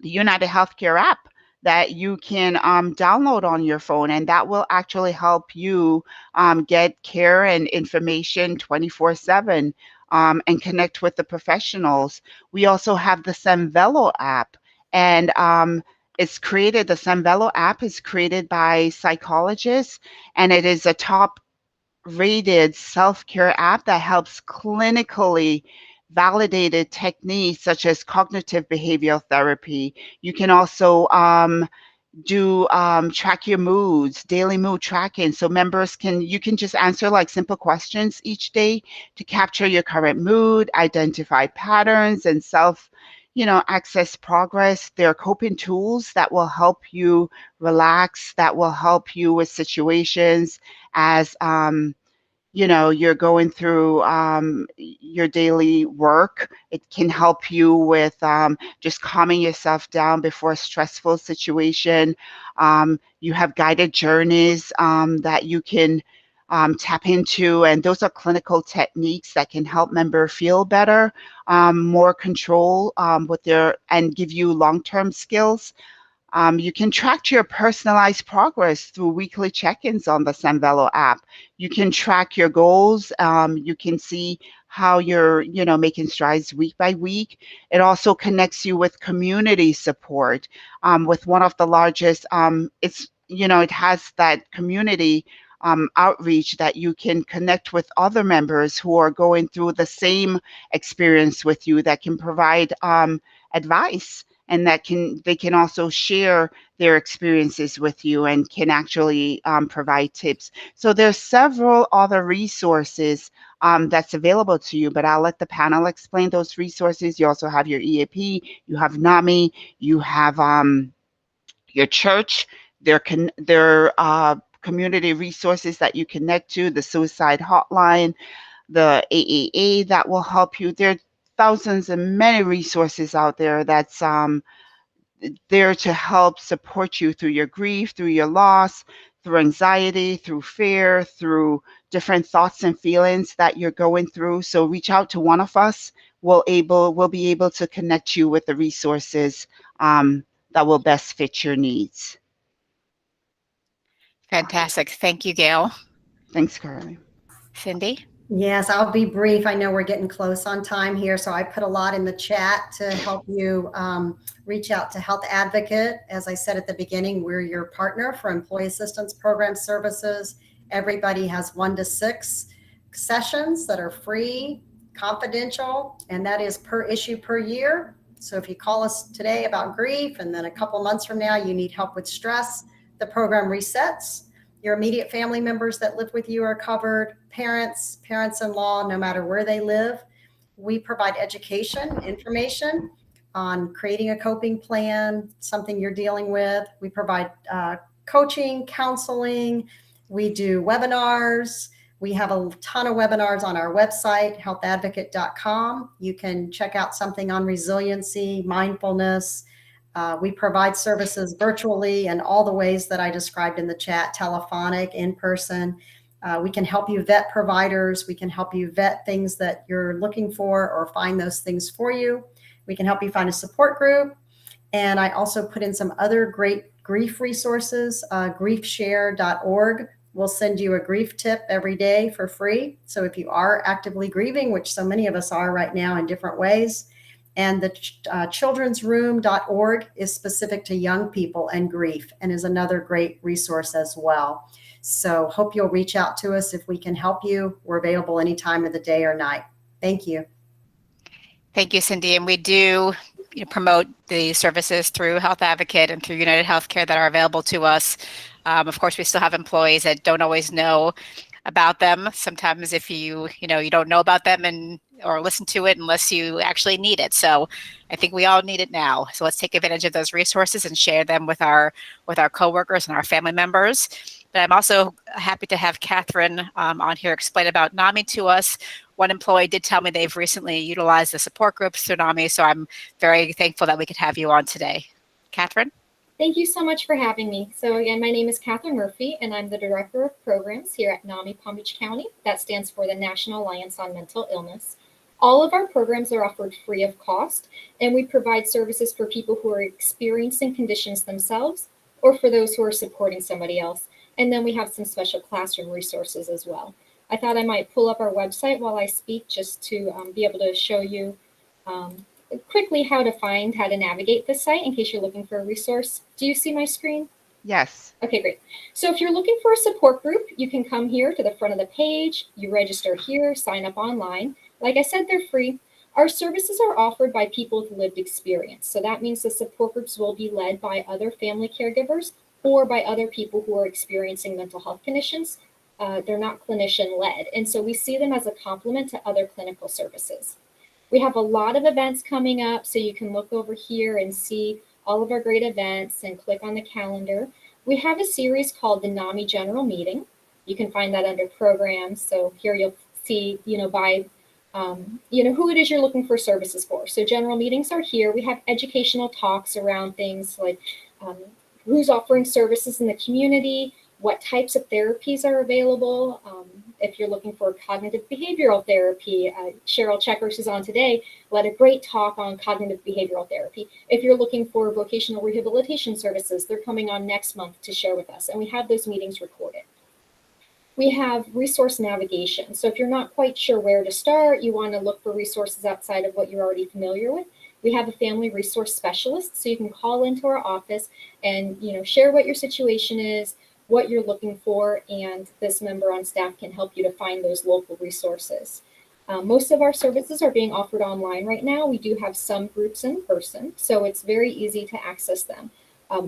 United Healthcare app that you can download on your phone, and that will actually help you get care and information 24/7, and connect with the professionals. We also have the Semvelo app, and the Semvelo app is created by psychologists, and it is a top rated self-care app that helps clinically validated techniques such as cognitive behavioral therapy. You can also track your moods, daily mood tracking, so you can just answer like simple questions each day to capture your current mood, identify patterns, and access progress. There are coping tools that will help you relax, that will help you with situations as you're going through your daily work. It can help you with just calming yourself down before a stressful situation. You have guided journeys that you can tap into, and those are clinical techniques that can help members feel better, more control and give you long-term skills. You can track your personalized progress through weekly check-ins on the Semvelo app. You can track your goals. You can see how you're, making strides week by week. It also connects you with community support. With one of the largest, it has that community outreach that you can connect with other members who are going through the same experience with you, that can provide advice, and they can also share their experiences with you and can actually provide tips. So there's several other resources that's available to you, but I'll let the panel explain those resources. You also have your EAP, you have NAMI, you have your church, their community resources that you connect to, the suicide hotline, the AAA that will help you. There are thousands and many resources out there that's there to help support you through your grief, through your loss, through anxiety, through fear, through different thoughts and feelings that you're going through. So reach out to one of us. We'll be able to connect you with the resources that will best fit your needs. Fantastic. Thank you, Gail. Thanks, Carly. Cindy? Yes, I'll be brief. I know we're getting close on time here, so I put a lot in the chat to help you reach out to Health Advocate. As I said at the beginning, we're your partner for employee assistance program services. Everybody has 1 to 6 sessions that are free, confidential, and that is per issue per year. So if you call us today about grief and then a couple months from now you need help with stress, the program resets. Your immediate family members that live with you are covered, parents-in-law, no matter where they live. We provide education, information on creating a coping plan, something you're dealing with. We provide coaching, counseling. We do webinars. We have a ton of webinars on our website, healthadvocate.com. You can check out something on resiliency, mindfulness. We provide services virtually in all the ways that I described in the chat, telephonic, in person. We can help you vet providers. We can help you vet things that you're looking for or find those things for you. We can help you find a support group. And I also put in some other great grief resources. Griefshare.org will send you a grief tip every day for free. So if you are actively grieving, which so many of us are right now in different ways, and the childrensroom.org is specific to young people and grief and is another great resource as well. So hope you'll reach out to us if we can help you. We're available any time of the day or night. Thank you. Thank you, Cindy. And we do promote the services through Health Advocate and through United Healthcare that are available to us. Of course, we still have employees that don't always know about them. Sometimes if you don't know about them or listen to it unless you actually need it. So I think we all need it now. So let's take advantage of those resources and share them with our coworkers and our family members. But I'm also happy to have Catherine on here explain about NAMI to us. One employee did tell me they've recently utilized the support groups through NAMI, so I'm very thankful that we could have you on today. Catherine? Thank you so much for having me. So again, my name is Catherine Murphy, and I'm the Director of Programs here at NAMI Palm Beach County. That stands for the National Alliance on Mental Illness. All of our programs are offered free of cost, and we provide services for people who are experiencing conditions themselves or for those who are supporting somebody else. And then we have some special classroom resources as well. I thought I might pull up our website while I speak just to be able to show you um, quickly how to navigate this site in case you're looking for a resource. Do you see my screen? Yes. Okay, great. So if you're looking for a support group, you can come here to the front of the page, you register here, sign up online. Like I said, they're free. Our services are offered by people with lived experience. So that means the support groups will be led by other family caregivers or by other people who are experiencing mental health conditions. They're not clinician led. And so we see them as a complement to other clinical services. We have a lot of events coming up, so you can look over here and see all of our great events and click on the calendar. We have a series called the NAMI General Meeting. You can find that under programs. So here you'll see, who it is you're looking for services for. So general meetings are here. We have educational talks around things like who's offering services in the community, what types of therapies are available. If you're looking for cognitive behavioral therapy, Cheryl Checkers is on today, led a great talk on cognitive behavioral therapy. If you're looking for vocational rehabilitation services, they're coming on next month to share with us, and we have those meetings recorded. We have resource navigation. So if you're not quite sure where to start, you want to look for resources outside of what you're already familiar with, we have a family resource specialist, so you can call into our office and share what your situation is, what you're looking for, and this member on staff can help you to find those local resources. Most of our services are being offered online right now. We do have some groups in person, so it's very easy to access them.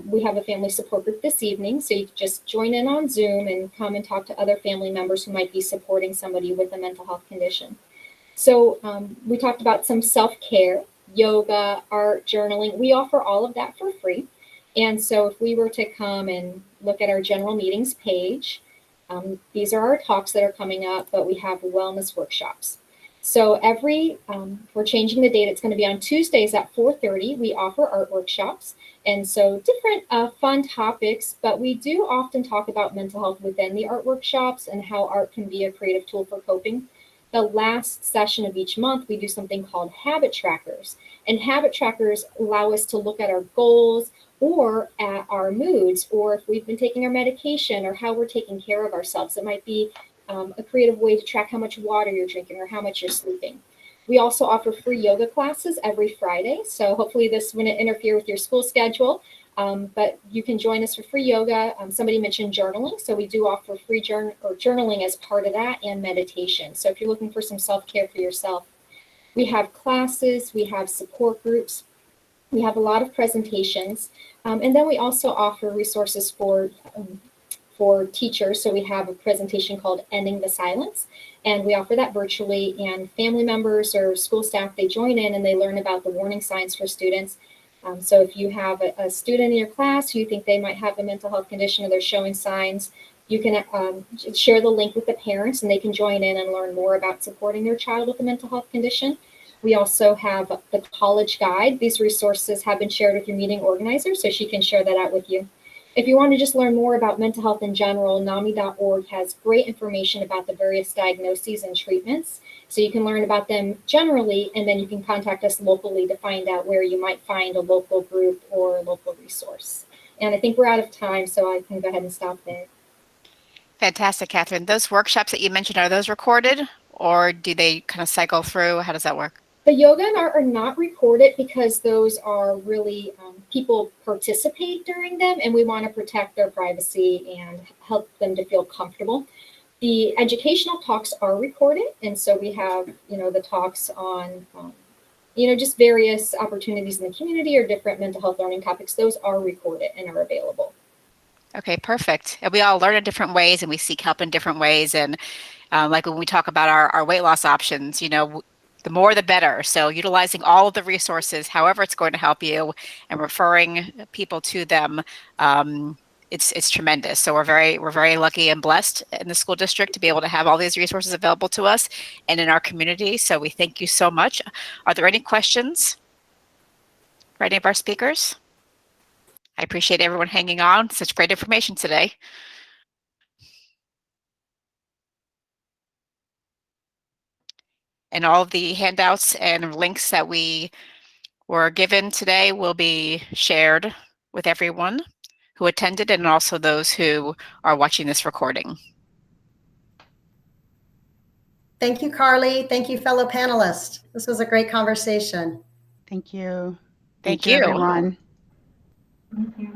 We have a family support group this evening, so you can just join in on Zoom and come and talk to other family members who might be supporting somebody with a mental health condition. So we talked about some self-care, yoga, art, journaling. We offer all of that for free. And so if we were to come and look at our general meetings page, these are our talks that are coming up, but we have wellness workshops. So we're changing the date. It's going to be on Tuesdays at 4:30. We offer art workshops. And so different fun topics, but we do often talk about mental health within the art workshops and how art can be a creative tool for coping. The last session of each month, we do something called habit trackers. And habit trackers allow us to look at our goals or at our moods, or if we've been taking our medication or how we're taking care of ourselves. It might be a creative way to track how much water you're drinking or how much you're sleeping. We also offer free yoga classes every Friday. So hopefully this wouldn't interfere with your school schedule, but you can join us for free yoga. Somebody mentioned journaling. So we do offer free journaling as part of that, and meditation. So if you're looking for some self-care for yourself, we have classes, we have support groups, we have a lot of presentations. And then we also offer resources for teachers. So we have a presentation called Ending the Silence, and we offer that virtually, and family members or school staff, they join in and they learn about the warning signs for students. So if you have a student in your class who you think they might have a mental health condition or they're showing signs, you can share the link with the parents and they can join in and learn more about supporting their child with a mental health condition. We also have the college guide. These resources have been shared with your meeting organizer, so she can share that out with you. If you want to just learn more about mental health in general, NAMI.org has great information about the various diagnoses and treatments. So you can learn about them generally, and then you can contact us locally to find out where you might find a local group or a local resource. And I think we're out of time, so I can go ahead and stop there. Fantastic, Catherine. Those workshops that you mentioned, are those recorded or do they kind of cycle through? How does that work? The yoga and art are not recorded because those are really, people participate during them, and we want to protect their privacy and help them to feel comfortable. The educational talks are recorded, and so we have, the talks on, just various opportunities in the community or different mental health learning topics. Those are recorded and are available. Okay, perfect. And we all learn in different ways and we seek help in different ways. And like when we talk about our weight loss options, the more the better. So utilizing all of the resources, however it's going to help you, and referring people to them, it's tremendous. So we're very lucky and blessed in the school district to be able to have all these resources available to us and in our community. So we thank you so much. Are there any questions for any of our speakers? I appreciate everyone hanging on. Such great information today. And all of the handouts and links that we were given today will be shared with everyone who attended and also those who are watching this recording. Thank you, Carly. Thank you, fellow panelists. This was a great conversation. Thank you. Thank you. Everyone. Thank you.